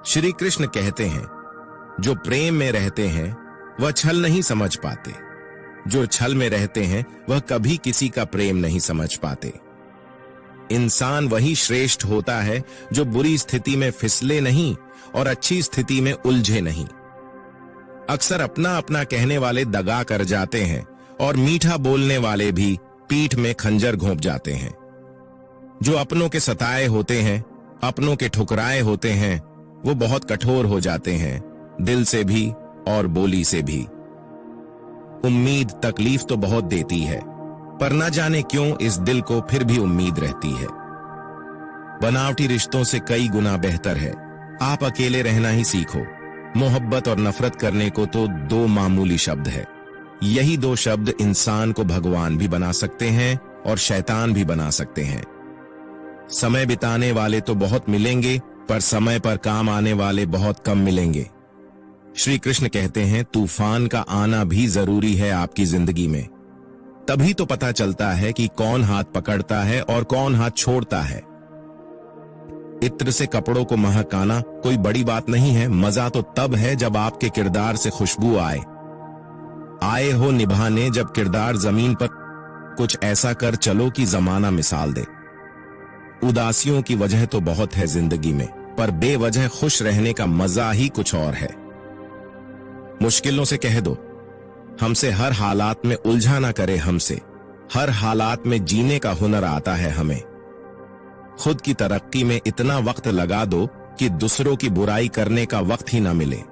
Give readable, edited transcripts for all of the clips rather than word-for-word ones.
श्री कृष्ण कहते हैं, जो प्रेम में रहते हैं वह छल नहीं समझ पाते, जो छल में रहते हैं वह कभी किसी का प्रेम नहीं समझ पाते। इंसान वही श्रेष्ठ होता है जो बुरी स्थिति में फिसले नहीं और अच्छी स्थिति में उलझे नहीं। अक्सर अपना अपना कहने वाले दगा कर जाते हैं और मीठा बोलने वाले भी पीठ में खंजर घोंप जाते हैं। जो अपनों के सताए होते हैं, अपनों के ठुकराए होते हैं, वो बहुत कठोर हो जाते हैं, दिल से भी और बोली से भी। उम्मीद तकलीफ तो बहुत देती है, पर न जाने क्यों इस दिल को फिर भी उम्मीद रहती है। बनावटी रिश्तों से कई गुना बेहतर है आप अकेले रहना ही सीखो। मोहब्बत और नफरत करने को तो दो मामूली शब्द है। यही दो शब्द इंसान को भगवान भी बना सकते हैं और शैतान भी बना सकते हैं। समय बिताने वाले तो बहुत मिलेंगे, पर समय पर काम आने वाले बहुत कम मिलेंगे। श्री कृष्ण कहते हैं, तूफान का आना भी जरूरी है आपकी जिंदगी में। तभी तो पता चलता है कि कौन हाथ पकड़ता है और कौन हाथ छोड़ता है। इत्र से कपड़ों को महकाना कोई बड़ी बात नहीं है। मजा तो तब है जब आपके किरदार से खुशबू आए हो निभाने, जब किरदार जमीन पर कुछ ऐसा कर चलो कि जमाना मिसाल दे। उदासियों की वजह तो बहुत है जिंदगी में, पर बेवजह खुश रहने का मजा ही कुछ और है। मुश्किलों से कह दो, हमसे हर हालात में उलझा ना करे, हमसे हर हालात में जीने का हुनर आता है हमें। खुद की तरक्की में इतना वक्त लगा दो कि दूसरों की बुराई करने का वक्त ही ना मिले।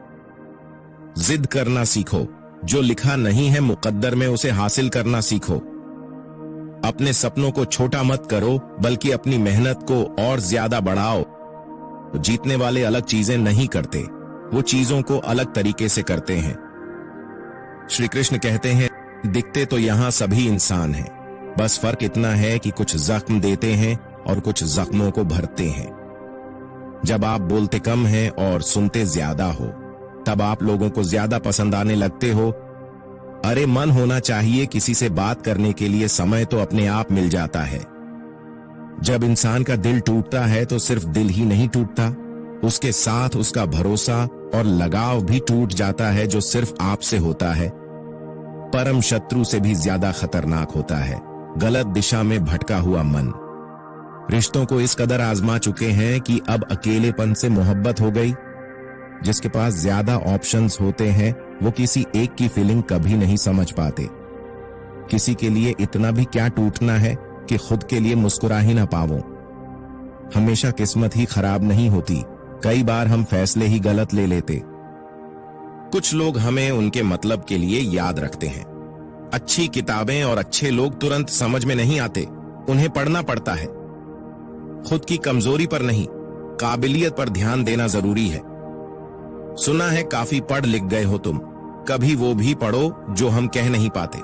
जिद करना सीखो, जो लिखा नहीं है मुकद्दर में उसे हासिल करना सीखो। अपने सपनों को छोटा मत करो, बल्कि अपनी मेहनत को और ज्यादा बढ़ाओ। जीतने वाले अलग चीजें नहीं करते, वो चीजों को अलग तरीके से करते हैं। श्री कृष्ण कहते हैं, दिखते तो यहां सभी इंसान हैं, बस फर्क इतना है कि कुछ जख्म देते हैं और कुछ जख्मों को भरते हैं। जब आप बोलते कम हैं और सुनते ज्यादा हो, तब आप लोगों को ज्यादा पसंद आने लगते हो। अरे मन होना चाहिए किसी से बात करने के लिए, समय तो अपने आप मिल जाता है। जब इंसान का दिल टूटता है तो सिर्फ दिल ही नहीं टूटता, उसके साथ उसका भरोसा और लगाव भी टूट जाता है, जो सिर्फ आपसे होता है। परम शत्रु से भी ज्यादा खतरनाक होता है गलत दिशा में भटका हुआ मन। रिश्तों को इस कदर आजमा चुके हैं कि अब अकेलेपन से मोहब्बत हो गई। जिसके पास ज्यादा ऑप्शंस होते हैं वो किसी एक की फीलिंग कभी नहीं समझ पाते। किसी के लिए इतना भी क्या टूटना है कि खुद के लिए मुस्कुरा ही ना पावो। हमेशा किस्मत ही खराब नहीं होती, कई बार हम फैसले ही गलत ले लेते। कुछ लोग हमें उनके मतलब के लिए याद रखते हैं। अच्छी किताबें और अच्छे लोग तुरंत समझ में नहीं आते, उन्हें पढ़ना पड़ता है। खुद की कमजोरी पर नहीं, काबिलियत पर ध्यान देना जरूरी है। सुना है काफी पढ़ लिख गए हो तुम, कभी वो भी पढ़ो जो हम कह नहीं पाते।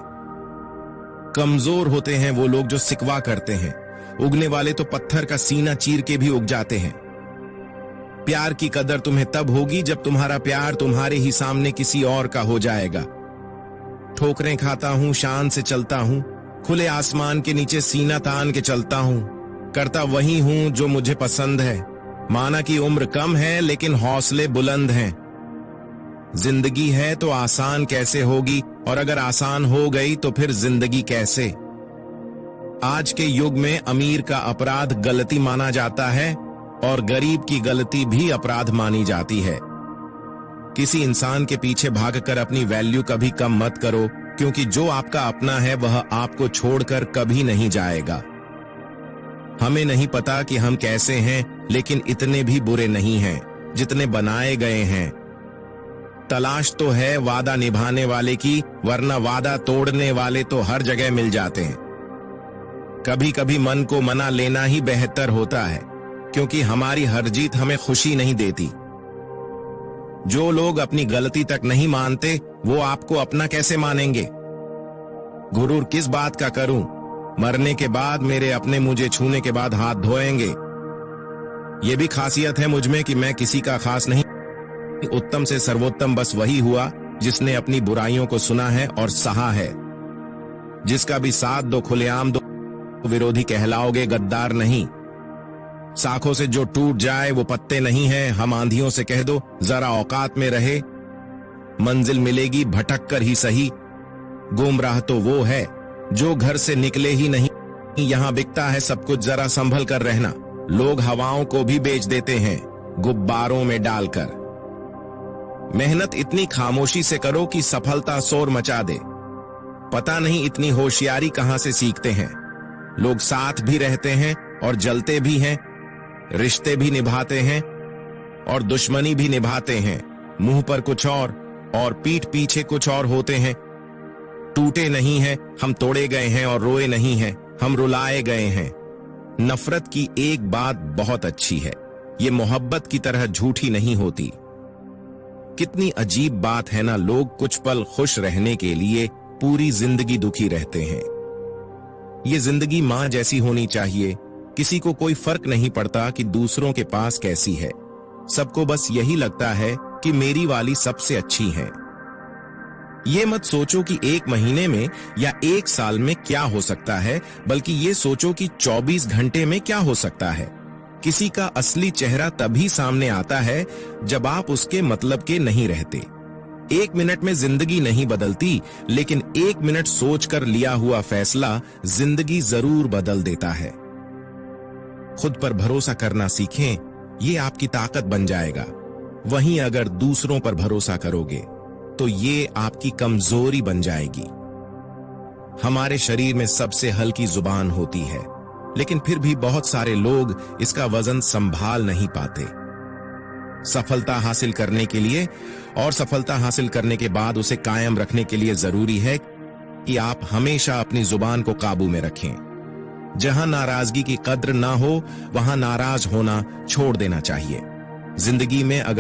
कमजोर होते हैं वो लोग जो सिकवा करते हैं, उगने वाले तो पत्थर का सीना चीर के भी उग जाते हैं। प्यार की कदर तुम्हें तब होगी जब तुम्हारा प्यार तुम्हारे ही सामने किसी और का हो जाएगा। ठोकरें खाता हूं, शान से चलता हूं, खुले आसमान के नीचे सीना तान के चलता हूं, करता वही हूं जो मुझे पसंद है। माना कि उम्र कम है लेकिन हौसले बुलंद हैं। जिंदगी है तो आसान कैसे होगी, और अगर आसान हो गई तो फिर जिंदगी कैसे। आज के युग में अमीर का अपराध गलती माना जाता है और गरीब की गलती भी अपराध मानी जाती है। किसी इंसान के पीछे भागकर अपनी वैल्यू कभी कम मत करो, क्योंकि जो आपका अपना है वह आपको छोड़कर कभी नहीं जाएगा। हमें नहीं पता कि हम कैसे हैं, लेकिन इतने भी बुरे नहीं हैं जितने बनाए गए हैं। तलाश तो है वादा निभाने वाले की, वरना वादा तोड़ने वाले तो हर जगह मिल जाते हैं। कभी कभी मन को मना लेना ही बेहतर होता है, क्योंकि हमारी हर जीत हमें खुशी नहीं देती। जो लोग अपनी गलती तक नहीं मानते, वो आपको अपना कैसे मानेंगे। गुरूर किस बात का करूं, मरने के बाद मेरे अपने मुझे छूने के बाद हाथ धोएंगे। ये भी खासियत है मुझ में कि मैं किसी का खास नहीं। उत्तम से सर्वोत्तम बस वही हुआ जिसने अपनी बुराइयों को सुना है और सहा है। जिसका भी साथ दो खुलेआम दो, विरोधी कहलाओगे, गद्दार नहीं। शाखों से जो टूट जाए वो पत्ते नहीं है। हम आंधियों से कह दो जरा औकात में रहे, मंजिल मिलेगी भटक कर ही सही। गुमराह तो वो है जो घर से निकले ही नहीं। यहां बिकता है सब कुछ, जरा संभल कर रहना। लोग हवाओं को भी बेच देते हैं गुब्बारों में डालकर। मेहनत इतनी खामोशी से करो कि सफलता शोर मचा दे। पता नहीं इतनी होशियारी कहां से सीखते हैं। लोग साथ भी रहते हैं और जलते भी हैं, रिश्ते भी निभाते हैं और दुश्मनी भी निभाते हैं। मुंह पर कुछ और पीठ पीछे कुछ और होते हैं। टूटे नहीं हैं हम, तोड़े गए हैं, और रोए नहीं हैं हम, रुलाए गए हैं। नफरत की एक बात बहुत अच्छी है, ये मोहब्बत की तरह झूठी नहीं होती। कितनी अजीब बात है ना, लोग कुछ पल खुश रहने के लिए पूरी जिंदगी दुखी रहते हैं। ये जिंदगी मां जैसी होनी चाहिए, किसी को कोई फर्क नहीं पड़ता कि दूसरों के पास कैसी है। सबको बस यही लगता है कि मेरी वाली सबसे अच्छी है। ये मत सोचो कि 1 महीने में या 1 साल में क्या हो सकता है, बल्कि ये सोचो कि 24 घंटे में क्या हो सकता है। किसी का असली चेहरा तभी सामने आता है जब आप उसके मतलब के नहीं रहते। 1 मिनट में जिंदगी नहीं बदलती, लेकिन 1 मिनट सोचकर लिया हुआ फैसला जिंदगी जरूर बदल देता है। खुद पर भरोसा करना सीखें, ये आपकी ताकत बन जाएगा। वहीं अगर दूसरों पर भरोसा करोगे तो ये आपकी कमजोरी बन जाएगी। हमारे शरीर में सबसे हल्की जुबान होती है, लेकिन फिर भी बहुत सारे लोग इसका वजन संभाल नहीं पाते। सफलता हासिल करने के लिए और सफलता हासिल करने के बाद उसे कायम रखने के लिए जरूरी है कि आप हमेशा अपनी जुबान को काबू में रखें। जहां नाराजगी की कद्र ना हो, वहां नाराज होना छोड़ देना चाहिए। जिंदगी में अगर